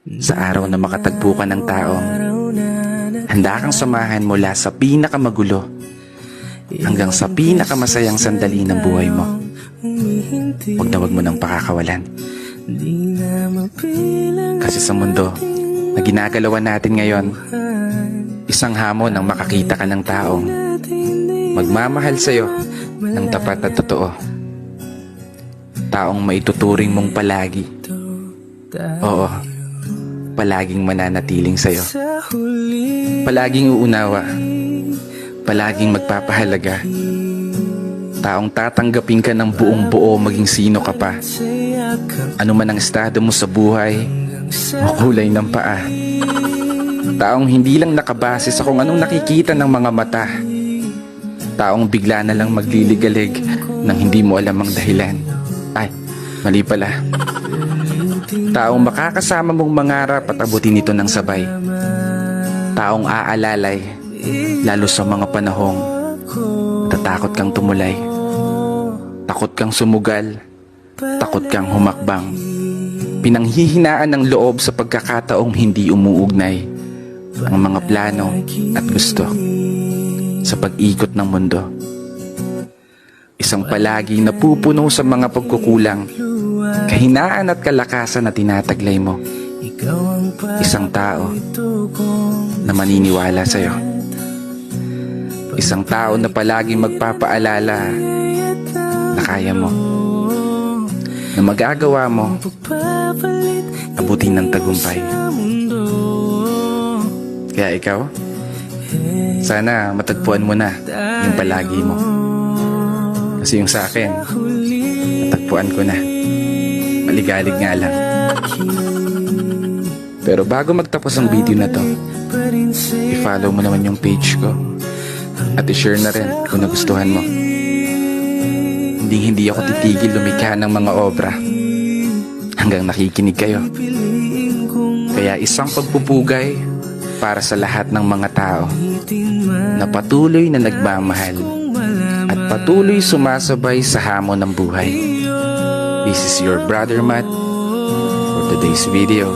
Sa araw na makatagpo ka ng taong handa kang samahan mula sa pinakamagulo hanggang sa pinakamasayang sandali ng buhay mo. Huwag mo nang pakakawalan. Kasi sa mundo na ginagalawan natin ngayon, isang hamon ang makakita ka ng taong magmamahal sa'yo ng tapat at totoo. Taong maituturing mong palagi. Oo, palaging mananatiling sa'yo. Palaging uunawa. Palaging magpapahalaga. Taong tatanggapin ka ng buong buo maging sino ka pa. Ano man ang estado mo sa buhay o kulay ng paa. Taong hindi lang nakabase sa kung anong nakikita ng mga mata. Taong bigla na lang magliligalig nang hindi mo alam ang dahilan. Ay, mali pala. Taong makakasama mong mangarap at abutin ito ng sabay. Taong aalalay, lalo sa mga panahong natatakot kang tumulay. Takot kang sumugal, takot kang humakbang. Pinanghihinaan ng loob sa pagkakataong hindi umuugnay ang mga plano at gusto sa pag-ikot ng mundo. Isang palagi napupuno sa mga pagkukulang, kahinaan at kalakasan na tinataglay mo. Isang tao na maniniwala sa'yo. Isang tao na palaging magpapaalala na kaya mo, na magagawa mo abutin ng tagumpay. Kaya ikaw, sana matagpuan mo na yung palagi mo. Kasi yung sa akin, natagpuan ko na. Maligalig nga lang. Pero bago magtapos ang video na to, i-follow mo naman yung page ko at i-share na rin kung nagustuhan mo. Hindi ako titigil lumikha ng mga obra hanggang nakikinig kayo. Kaya isang pagpupugay para sa lahat ng mga tao na patuloy na nagmamahal at patuloy sumasabay sa hamon ng buhay. This is your brother Matt for today's video.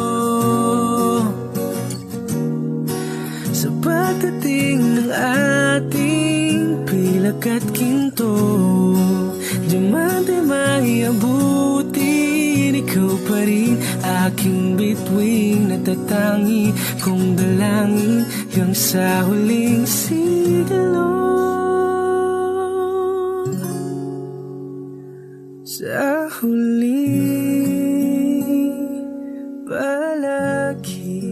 Sa pagdating ng ating pilak at ginto, diamante may abutin, ikaw pa rin aking bituing, natatangi kong dalangin hanggang sa huling sigalo. Sa huling palagi.